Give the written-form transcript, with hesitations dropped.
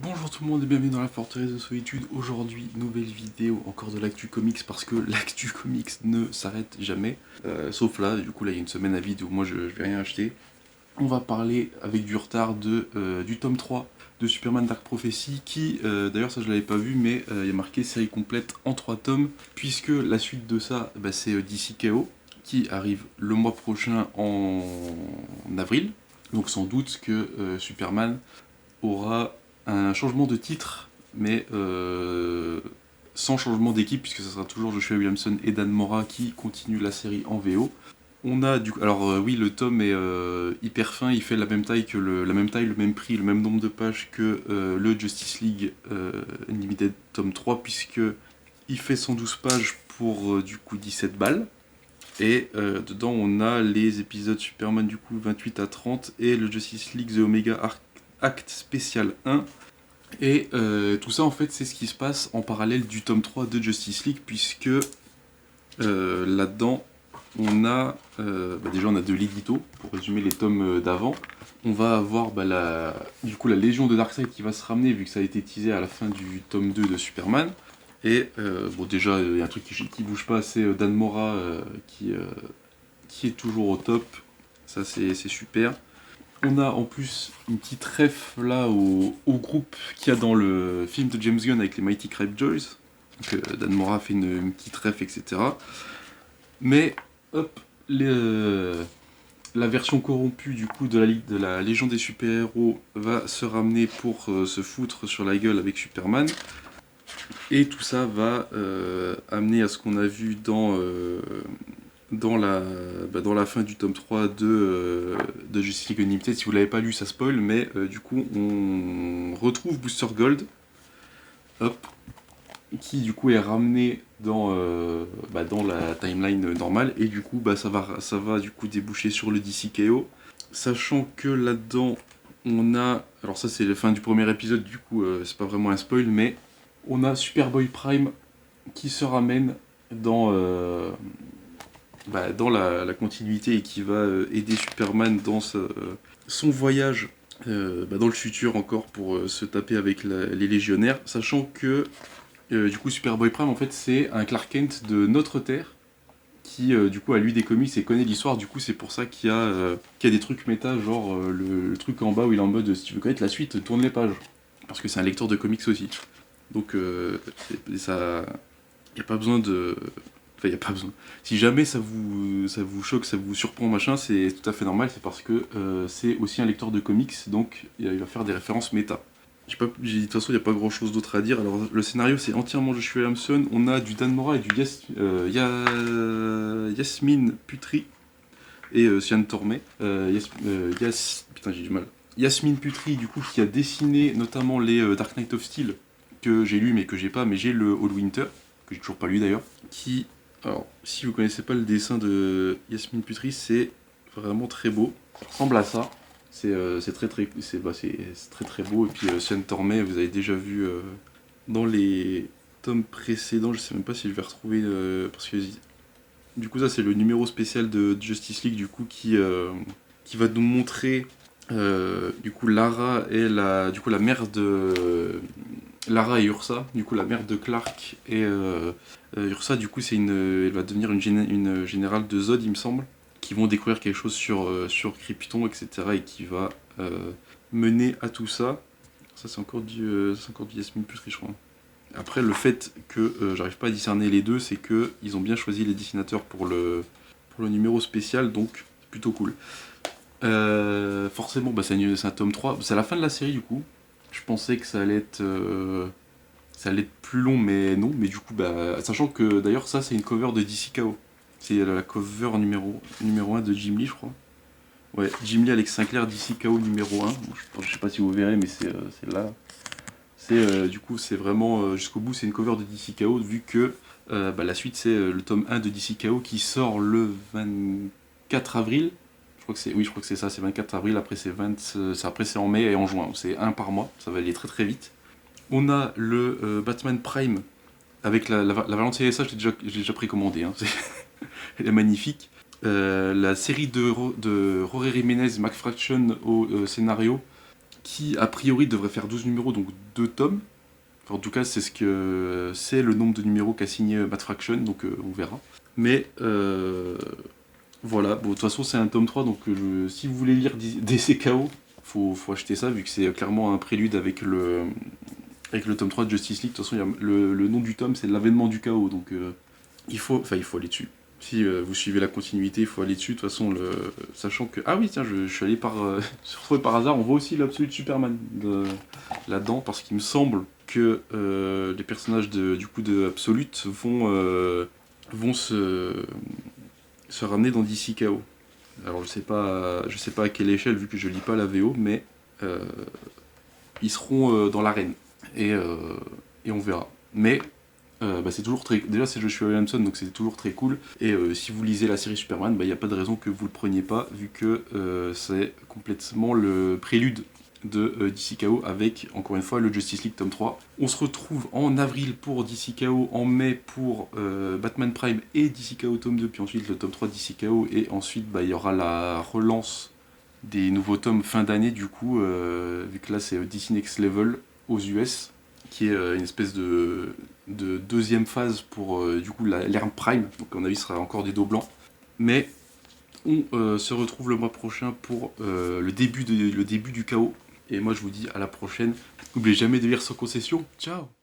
Bonjour tout le monde et bienvenue dans la forteresse de solitude. Aujourd'hui, nouvelle vidéo, encore de l'actu comics parce que l'actu comics ne s'arrête jamais. Sauf là, du coup là il y a une semaine à vide où moi je vais rien acheter. On va parler avec du retard du tome 3 de Superman Dark Prophecy qui, d'ailleurs ça je l'avais pas vu, mais il y a marqué série complète en 3 tomes, puisque la suite de ça c'est DC KO qui arrive le mois prochain en avril. Donc sans doute que Superman aura un changement de titre, mais sans changement d'équipe, puisque ce sera toujours Joshua Williamson et Dan Mora qui continuent la série en VO. On a du coup, alors oui, le tome est hyper fin, il fait la même taille, le même prix, le même nombre de pages que le Justice League Unlimited tome 3, puisque il fait 112 pages pour du coup 17 balles. Et dedans on a les épisodes Superman du coup 28 à 30 et le Justice League The Omega Act Spécial 1. Et tout ça en fait c'est ce qui se passe en parallèle du tome 3 de Justice League, puisque là-dedans on a déjà on a de l'édito pour résumer les tomes d'avant. On va avoir du coup la Légion de Darkseid qui va se ramener, vu que ça a été teasé à la fin du tome 2 de Superman. Et bon, déjà il y a un truc qui bouge pas, c'est Dan Mora qui est toujours au top. Ça c'est super. On a en plus une petite ref là au groupe qu'il y a dans le film de James Gunn avec les Mighty Crabjoys. Donc Dan Mora fait une petite ref, etc. Mais hop, la version corrompue du coup de la Légion des super-héros va se ramener pour se foutre sur la gueule avec Superman. Et tout ça va amener à ce qu'on a vu dans la fin du tome 3 de Justice League Unlimited. Si vous l'avez pas lu, ça spoil, mais du coup on retrouve Booster Gold, hop, qui du coup est ramené dans la timeline normale, et du coup ça va du coup déboucher sur le DC KO, sachant que là-dedans on a, alors ça c'est la fin du premier épisode, du coup c'est pas vraiment un spoil, mais on a Superboy Prime qui se ramène dans la continuité et qui va aider Superman dans son voyage dans le futur encore pour se taper avec les légionnaires, sachant que du coup Superboy Prime en fait c'est un Clark Kent de notre Terre qui du coup a lu des comics et connaît l'histoire. Du coup c'est pour ça qu'il y a des trucs méta, genre le truc en bas où il est en mode si tu veux connaître la suite tourne les pages, parce que c'est un lecteur de comics aussi. Donc ça, y a pas besoin de, enfin y a pas besoin. Si jamais ça vous choque, ça vous surprend machin, c'est tout à fait normal. C'est parce que c'est aussi un lecteur de comics, donc il va faire des références méta. De toute façon, il n'y a pas grand chose d'autre à dire. Alors, le scénario, c'est entièrement Joshua Williamson. On a du Dan Mora et du Yasmine Putri et Sian Tormé. Putain, j'ai du mal. Yasmine Putri, du coup, qui a dessiné notamment les Dark Knight of Steel, que j'ai lu mais que j'ai pas, mais j'ai le All Winter, que j'ai toujours pas lu d'ailleurs. Qui, alors, si vous connaissez pas le dessin de Yasmine Putri, c'est vraiment très beau. Ça ressemble à ça. C'est très très beau. Et puis Sian Tormé, vous avez déjà vu dans les tomes précédents. Je sais même pas si je vais retrouver parce que du coup ça c'est le numéro spécial de Justice League du coup qui va nous montrer du coup Lara et la mère de Lara et Ursa, du coup la mère de Clark et Ursa, du coup elle va devenir une générale de Zod, il me semble, qui vont découvrir quelque chose sur Krypton, etc., et qui va mener à tout ça. Ça c'est encore du Yasmine Putri, je crois. Après, le fait que j'arrive pas à discerner les deux, c'est que ils ont bien choisi les dessinateurs pour le numéro spécial, donc c'est plutôt cool. Forcément, c'est un tome 3. C'est la fin de la série, du coup. Je pensais que ça allait être plus long, mais non. Mais du coup, sachant que d'ailleurs, ça, c'est une cover de DC KO. C'est la cover numéro 1 de Jim Lee, je crois. Ouais, Jim Lee, Alex Sinclair, DC KO numéro 1. Bon, je sais pas si vous verrez, mais c'est là. Du coup, c'est vraiment jusqu'au bout, c'est une cover de DC KO, vu que la suite, c'est le tome 1 de DC KO qui sort le 24 avril. Je crois que c'est ça, c'est 24 avril, après c'est en mai et en juin, c'est un par mois, ça va aller très très vite. On a le Batman Prime avec la variante CSA, j'ai déjà précommandé, hein. Elle est magnifique. La série de Jorge Jiménez, McFraction au scénario, qui a priori devrait faire 12 numéros, donc 2 tomes. Enfin, en tout cas, c'est le nombre de numéros qu'a signé Matt Fraction, donc on verra. Mais voilà, bon, de toute façon c'est un tome 3, donc si vous voulez lire DCKO, faut acheter ça, vu que c'est clairement un prélude avec le tome 3 de Justice League. De toute façon, le nom du tome, c'est l'avènement du chaos, donc il faut aller dessus. Si vous suivez la continuité, il faut aller dessus. De toute façon, sachant que... Ah oui, tiens, je suis allé retrouvé par hasard, on voit aussi l'Absolute Superman là-dedans, parce qu'il me semble que les personnages de Absolute vont se ramener dans DC KO. Alors je sais pas à quelle échelle, vu que je lis pas la VO, mais ils seront dans l'arène. Et on verra. Mais c'est toujours très... Déjà c'est Joshua Williamson, donc c'est toujours très cool. Et si vous lisez la série Superman, il n'y a pas de raison que vous le preniez pas, vu que c'est complètement le prélude de DC KO avec, encore une fois, le Justice League tome 3. On se retrouve en avril pour DC KO, en mai pour Batman Prime et DC KO tome 2, puis ensuite le tome 3 DC KO, et ensuite il y aura la relance des nouveaux tomes fin d'année, du coup, vu que là c'est DC Next Level aux US, qui est une espèce de deuxième phase pour l'ère Prime, donc à mon avis ce sera encore des dos blancs. Mais on se retrouve le mois prochain pour le début du chaos. Et moi je vous dis à la prochaine. N'oubliez jamais de lire sans concession. Ciao!